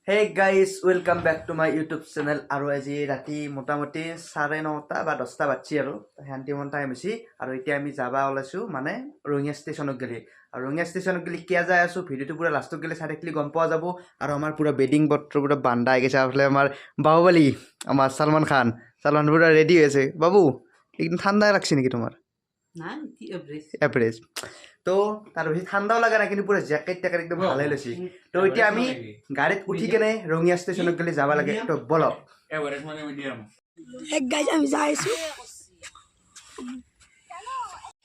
Hey guys, welcome back to my YouTube channel. আৰু আজি ৰাতি মোটামুটি 9:30 বা 10টা বাজছি আৰু শান্তিমন টাইম হৈছে আৰু এতিয়া আমি যাবা ওলাইছো মানে ৰঙিয়া ষ্টেচনত গলি আৰু ৰঙিয়া ষ্টেচনত গলি কিয়া যাই আছো ভিডিওটো পুৰা লাষ্টত গলি চাই থাকিলে গম পোৱা যাব আৰু আমাৰ পুৰা বেডিং পত্ৰ পুৰা বান্ধা হৈ গৈছে আৰু আমাৰ বাহুবলী আমাৰ সলমান খান পুৰা ৰেডি হৈ আছে বাবু একদম ঠাণ্ডা লাগছে নেকি তোমাৰ না কি এভারেজ তো তার বেশি ঠান্ডাও লাগে না কিন্তু পুরো জ্যাকেট ট্যাকেট একদম ভালোই লেছি তো এটা আমি গাড়িত উঠি কেনে রঙিয়া স্টেশনত গেলে যাবা লাগে তো বলো এভারেজ মানে মিডিয়াম গাইজ আমি যাইছো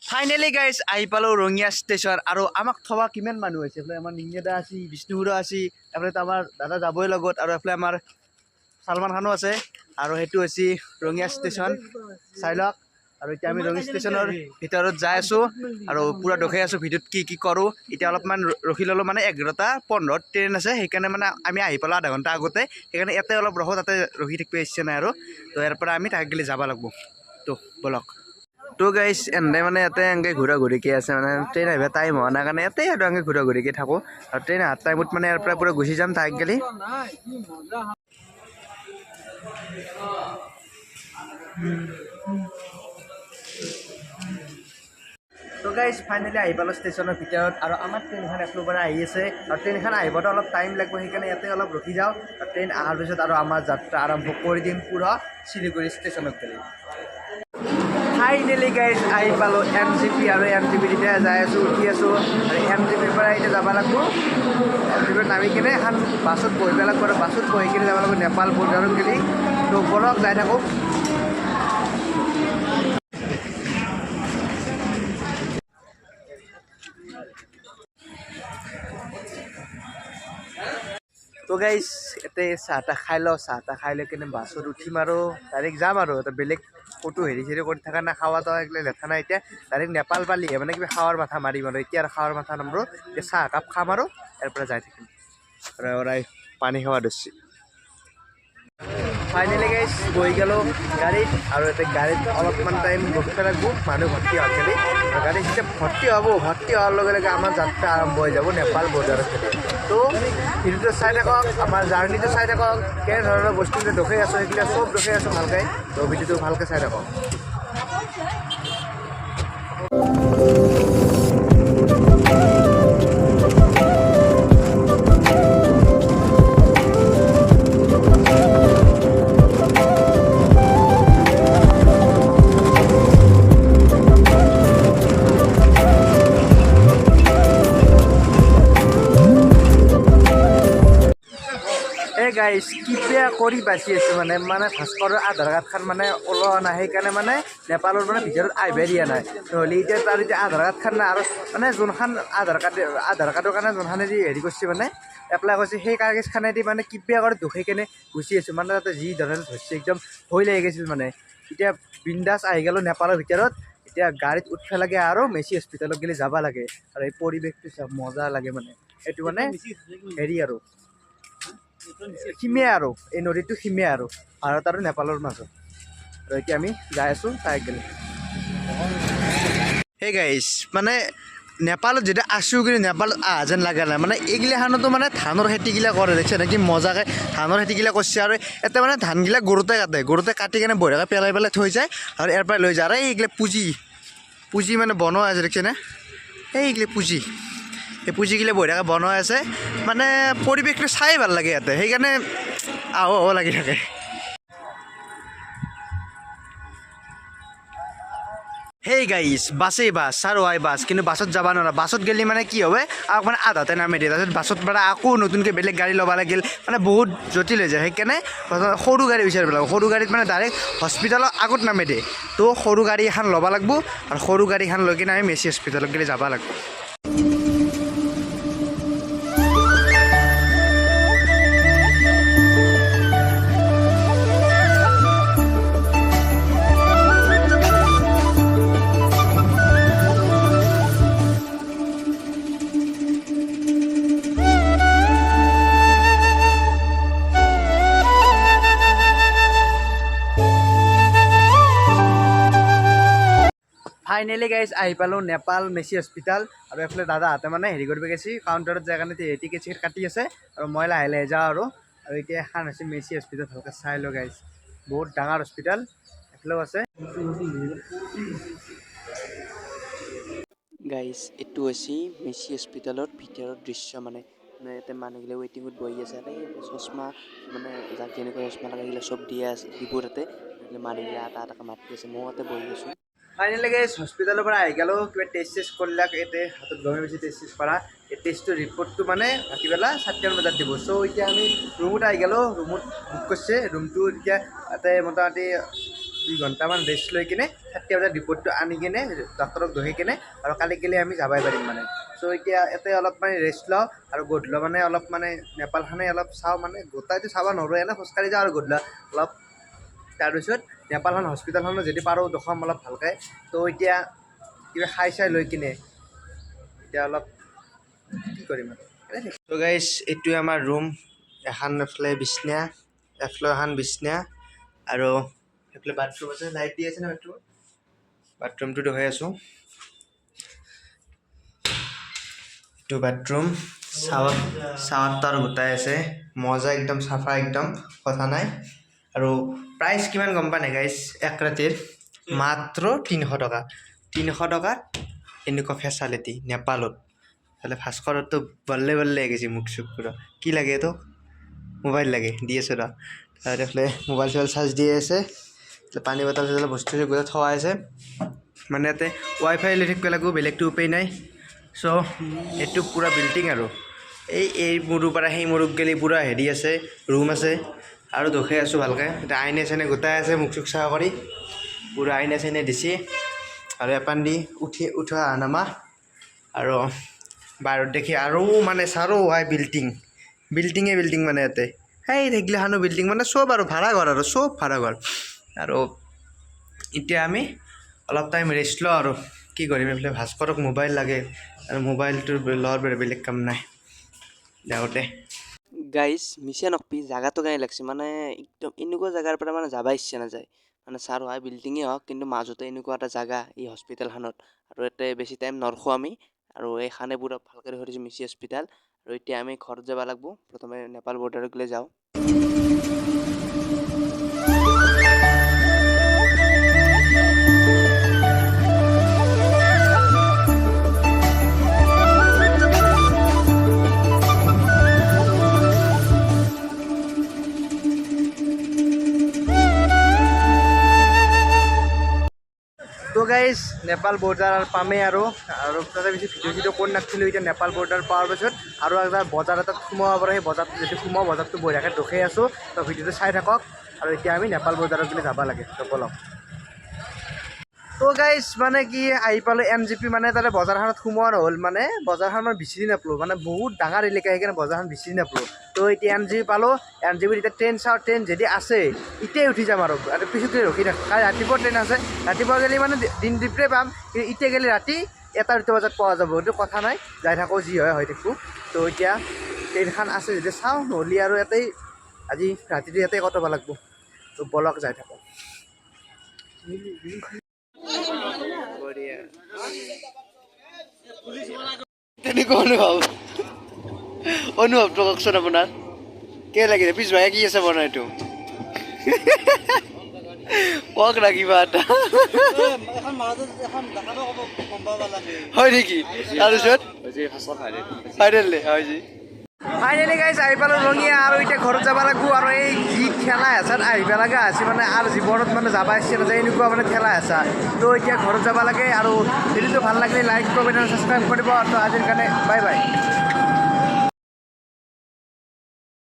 ফাইনালি গাইজ আহি পালো রঙিয়া স্টেশন আৰু আমাক থবা কিমান মানুহ আছে এফালে আমাৰ নিংগেদা আছে বিষ্ণুপুৰা আছে এফালে আমাৰ দাদা যাবই লগত আৰু এফালে আমাৰ সলমান খানো আছে আৰু সেইটো হৈছে ৰঙিয়া স্টেশন চাই লওক আৰু এতিয়া আমি ৰঙিয়া ষ্টেচনৰ ভিতৰত যাই আছো আৰু পুৰা দেখাই আছো ভিডিঅ'ত কি কি কৰো এতিয়া অলপমান ৰখি ললো মানে 11:15 ট্ৰেইন আছে সেইকাৰণে মানে আমি আহি পালো আধা ঘণ্টা আগতে সেইকাৰণে ইয়াতে অলপ ৰখো তাতে ৰখি থাকিব ইচ্ছা নাই আৰু তো ইয়াৰ পৰা আমি তাক গেলি যাব লাগিব তো বলক তো গাইজ এনে মানে ইয়াতে এনেকৈ ঘূৰা ঘূৰিকৈ আছে মানে ট্ৰেইন আহিব টাইম হোৱা নাই কাৰণে ইয়াতে আৰু এনেকৈ ঘূৰা ঘূৰিকৈ থাকোঁ আৰু ট্ৰেইন অহাৰ টাইমত মানে ইয়াৰ পৰা পুৰা গুচি যাম তাক গেলি তো গাইজ ফাইনেলি আহি পালোঁ ষ্টেচনৰ ভিতৰত আৰু আমাৰ ট্ৰেইনখন এফালৰ পৰা আহি আছে আৰু ট্ৰেইনখন আহিবতো অলপ টাইম লাগিব সেইকাৰণে ইয়াতে অলপ ৰখি যাওঁ আৰু ট্ৰেইন অহাৰ পিছত আৰু আমাৰ যাত্ৰা আৰম্ভ কৰি দিম পুৰা শিলিগুৰি ষ্টেচনত গ'লে ফাইনেলি গাইজ আহি পালোঁ MGP আৰু MGP এতিয়া যাই আছোঁ উঠি আছোঁ আৰু MGPৰ পৰা এতিয়া যাব লাগিব MGPত নামি কিনে এখন বাছত বহিব লাগিব আৰু বাছত বহি কিনে যাব লাগিব নেপাল বৰ্ডাৰত গ'লে তো বলক যাই থাকোঁ তো গাইজ ইয়াতে চাহ তাহ খাই লওঁ চাহ তাহ খাই লৈ কিনে বাছত উঠিম আৰু ডাইৰেক্ট যাম আৰু এটা বেলেগ ক'তো হেৰি চেৰি কৰি থকা নাই খাৱা দাৱা এইগিলা লেঠা নাই এতিয়া ডাইৰেক্ট নেপাল পালিহে মানে কিবা খাৱাৰ মাথা মাৰিম আৰু এতিয়া আৰু খাৱাৰ মাথা নামৰো এতিয়া চাহ একাপ খাম আৰু ইয়াৰ পৰা যাই থাকিম আৰু পানী খাৱা ধৰিছে ফাইনেলি গাইজ বহি গ'লোঁ গাড়ীত আৰু এতিয়া গাড়ীত অলপমান টাইম ৰখিব লাগিব মানুহ ভৰ্তি হোৱাৰ গ'লে গাড়ী যেতিয়া ভৰ্তি হোৱাৰ লগে লগে আমাৰ যাত্ৰা আৰম্ভ হৈ যাব নেপাল বৰ্ডাৰত তো ভিডিঅ'টো চাই থাকক আমাৰ জাৰ্ণিটো চাই থাকক কেনেধৰণৰ বস্তুবিলাক দেখাই আছোঁ সেইবিলাক চব দেখাই আছোঁ ভালকৈ তো ভিডিঅ'টো ভালকৈ চাই থাকক গাইজ কিবা কৰি বাচি আছোঁ মানে ভাস্কৰৰ আধাৰ কাৰ্ডখন মানে ওলোৱা নাই সেইকাৰণে মানে নেপালৰ মানে ভিতৰত আহিবই দিয়া নাই নহ'লে এতিয়া তাৰ এতিয়া আধাৰ কাৰ্ডখন নাই আৰু মানে যোনখন আধাৰ কাৰ্ডৰ কাৰণে যোনখনেদি হেৰি কৰিছে মানে এপ্লাই কৰিছে সেই কাগজখনেদি মানে কিবা কৰি দুখাই কেনে গুচি আছোঁ মানে তাতে যি ধৰণে ধৰিছে একদম ভয় লাগি গৈছিল মানে এতিয়া বিন্দাছ আহি গ'লোঁ নেপালৰ ভিতৰত এতিয়া গাড়ীত উঠিব লাগে আৰু মেচি হস্পিটেলত গ'লে যাব লাগে আৰু এই পৰিৱেশটো চব মজা লাগে মানে এইটো মানে হেৰি আৰু সীমে আৰু এই নদীটো সীমে আৰু ভাৰত আৰু নেপালৰ মাজত আৰু এতিয়া আমি যাই আছোঁ তাই গ'লে সেই গাইজ মানে নেপালত যেতিয়া আছোঁ কিন্তু নেপালত যেন লগা নাই মানে এইগিলাখনতো মানে ধানৰ খেতিগিলা কৰে দেখিছে নেকি মজাকৈ ধানৰ খেতিগিলা কৰিছে আৰু এতিয়া মানে ধানগিলা গৰুতে কাটি কেনে বঢ়িয়াকৈ পেলাই থৈ যায় আৰু ইয়াৰ পৰাই লৈ যায় আৰু এইগিলা পুঁজি মানে বনোৱা আছে দেখিছেনে এইগিলা পুঁজি এই পুঁজিগিলা বঢ়িয়াকৈ বনোৱা আছে মানে পৰিৱেশটো চাই ভাল লাগে ইয়াতে সেইকাৰণে আহো লাগি থাকে সেই গাইজ বাছেই বাছ আৰু বাছ কিন্তু বাছত যাব নোৱাৰা বাছত গ'লে মানে কি হ'ব আকৌ মানে আধাতে নামি দিয়ে তাৰপিছত বাছত পৰা আকৌ নতুনকৈ বেলেগ গাড়ী ল'ব লাগিল মানে বহুত জটিল হৈ যায় সেইকাৰণে সৰু গাড়ী বিচাৰিব লাগিব সৰু গাড়ীত মানে ডাইৰেক্ট হস্পিটেলৰ আগত নামি দিয়ে তো সৰু গাড়ী এখন ল'ব লাগিব আৰু সৰু গাড়ীখন লৈ কিনে আমি মেচি হস্পিটেলত গ'লে যাব লাগিব ফাইনেলি গাইজ আহি পালোঁ নেপাল মেচি হস্পিটেল আৰু এইফালে দাদাহঁতে মানে হেৰি কৰিব গৈছে কাউণ্টাৰত যাই কাৰণে টিকেট চিকেট কাটি আছে আৰু মই লাহে লাহে যাওঁ আৰু আৰু এতিয়া এখন আছে মেচি হস্পিটেল, ভালকৈ চাই লওঁ গাইজ, বহুত ডাঙৰ হস্পিটেল এফালেও আছে। গাইজ এইটো হৈছে মেচি হস্পিটেলৰ ভিতৰৰ দৃশ্য, মানে ইয়াতে মানুহগিলা ৱেইটিঙত বহি আছে, চশমা মানে যাক যেনেকুৱা চশমা লাগে চব দিয়া আছে, দিব তাতে মানুহগিলা এটা এটাকৈ মাতি আছে, ময়ো তাতে বহি আছোঁ। ফাইনেলি গাইজ হস্পিটেলৰ পৰা আহি গ'লোঁ, কিবা টেষ্ট কৰিলাক, ইয়াতে হাতত গমে পাইছে টেষ্ট কৰা, এই টেষ্টটোৰ ৰিপৰ্টটো মানে ৰাতিবেলা 4টামান বজাত দিব। চ' এতিয়া আমি ৰুমত আহি গ'লোঁ, ৰুমত বুক কৰিছে ৰুমটো, এতিয়া তাতে মোটামুটি 2 ঘণ্টামান ৰেষ্ট লৈ কিনে 4টা বজাত ৰিপৰ্টটো আনি কিনে ডক্তৰক দেখাই কিনে আৰু কালি গ'লে আমি যাবই পাৰিম মানে। চ' এতিয়া ইয়াতে অলপ মানে ৰেষ্ট লওঁ আৰু গধূলা মানে অলপ মানে নেপালখনে অলপ চাওঁ, মানে গোটাইটো চাব নোৱাৰোঁ, এনেই খোজকাঢ়ি যাওঁ আৰু গধূলা অলপ। তাৰপিছত নেপালখন হস্পিটেলখনো যদি পাৰোঁ দেখাম অলপ ভালকৈ। তো এতিয়া কিবা খাই চাই লৈ কিনে এতিয়া অলপ কি কৰিম আৰু। তো গাইজ এইটোৱে আমাৰ ৰুম, এখন এফালে বিচনা, এফালে এখন বিচনা আৰু এইফালে বাথৰুম আছে, লাইট দি আছে ন বাথৰুম, বাথৰুমটো দেখাই আছোঁ। এইটো বাথৰুম, চাৱাৰটো আৰু গোটাই আছে, মজা একদম চাফা, একদম কথা নাই। আৰু প্ৰাইচ কিমান গম পা নাই গাইজ, এক ৰাতিৰ মাত্ৰ 300 টকা, 300 টকাত এনেকুৱা ফেচালিটি নেপালত। তাহলে ভাস্কৰতো বল্লে বল্লে গেছি মুখ চুখ পুরো, কি লাগে তো মোবাইল লাগে দিয়েছে রা, তারপরে মোবাইল চোবাইল চার্জ দিয়ে আছে, পানী বটল চটল বস্তু গোটেই থোৱা আছে, মানে ইয়াতে ৱাইফাই লৈ থাকিব লাগিব, বেলেগটো উপায় নাই। চ' এইটো পূৰা বিল্ডিং আৰু এই মূৰৰ পৰা সেই মূৰক গেলি পূৰা হেৰি আছে, ৰুম আছে আৰু দেখাই আছোঁ ভালকৈ। এতিয়া আইনে চাইনে গোটাই আছে, মুখ চুখ চাফা কৰি পূৰা আইনে চাইনে দিছে আৰু এপান দি উঠা নামা আৰু বাহিৰত দেখি আৰু মানে চাৰো হয় বিল্ডিং মানে ইয়াতে সেই থাকিলেখানো বিল্ডিং মানে চব আৰু ভাড়া ঘৰ আৰু চব ভাড়া ঘৰ। আৰু এতিয়া আমি অলপ টাইম ৰেষ্ট লওঁ আৰু কি কৰিম, এইফালে ভাস্কৰক মোবাইল লাগে আৰু মোবাইলটোৰ লোৱাৰ বেলেগ কাম নাই যাওঁতে। গাইজ মিছা নকবি, জাগাটো কেনে লাগছে, মানে একদম এনেকুৱা জেগাৰ পৰা মানে যাব ইচ্ছা নাযায়, মানে চাৰো হয় বিল্ডিঙেই হওক কিন্তু মাজতে এনেকুৱা এটা জেগা এই হস্পিটেলখনত, আৰু ইয়াতে বেছি টাইম নৰখোঁ আমি। আৰু এই খানেপুৰক ভালকৈ ধৰিছোঁ মিচি হস্পিটেল, আৰু এতিয়া আমি ঘৰত যাব লাগিব, প্ৰথমে নেপাল বৰ্ডাৰকলৈ যাওঁ। তো গাইজ নেপাল বৰ্ডাৰ পামেই আৰু তাতে বেছি ভিডিঅ' কৰি নাছিলোঁ। এতিয়া নেপাল বৰ্ডাৰ পোৱাৰ পিছত আৰু এটা বজাৰ এটাত সোমাব পাৰে, সেই বজাৰটো যদি সোমাওঁ বজাৰটো বঢ়িয়াকৈ ৰখাই আছোঁ, তো ভিডিঅ'টো চাই থাকক। আৰু এতিয়া আমি নেপাল বৰ্ডাৰত বুলি যাব লাগে, তো বলক। তো গাইজ মানে কি আহি পালোঁ NGP, মানে তাতে বজাৰখনত সোমোৱা নহ'ল, মানে বজাৰখন মই বিচাৰি নাপালোঁ, মানে বহুত ডাঙৰ এলেকা সেইকাৰণে বজাৰখন বিচাৰি নাপালোঁ। তো এতিয়া NGP পালোঁ, NGPত এতিয়া ট্ৰেইন চাওঁ, ট্ৰেইন যদি আছে এতিয়াই উঠি যাম আৰু পিছতে ৰখি থাক, কাৰণ ৰাতিপুৱা ট্ৰেইন আছে, ৰাতিপুৱা গ'লে মানে দিন দিপৰে পাম, কিন্তু এতিয়া গ'লে ৰাতি 1-2 বজাত পোৱা যাব, সেইটো কথা নাই, যাই থাকোঁ যি হয় হৈ থাকোঁ। তো এতিয়া ট্ৰেইনখন আছে যদি চাওঁ, নহ'লে আৰু ইয়াতেই আজি ৰাতিটো ইয়াতেই কটাব লাগিব, তো বলক যাই থাকোঁ। তেনেকুৱা অনুভৱটো কওকচোন আপোনাৰ কে লাগিলে, পিছভাগে কি আছে বনাই এইটো কওক না কিবা এটা হয় নেকি। তাৰপিছত ফাইনেলি গাইজ আহি পালোঁ ৰঙিয়া, আৰু এতিয়া ঘৰত যাব লাগিব। আৰু এই যি ঠেলা হেঁচাত আহিব লগা আছে, মানে আৰু জীৱনত মানে যাব ইচ্ছা নাযায়, এনেকুৱা মানে ঠেলা হেঁচা। তো এতিয়া ঘৰত যাব লাগে, আৰু ভিডিঅ'টো ভাল লাগিলে লাইক কমেণ্ট আৰু ছাবস্ক্ৰাইব কৰিব। তো আজিৰ কাৰণে বাই বাই।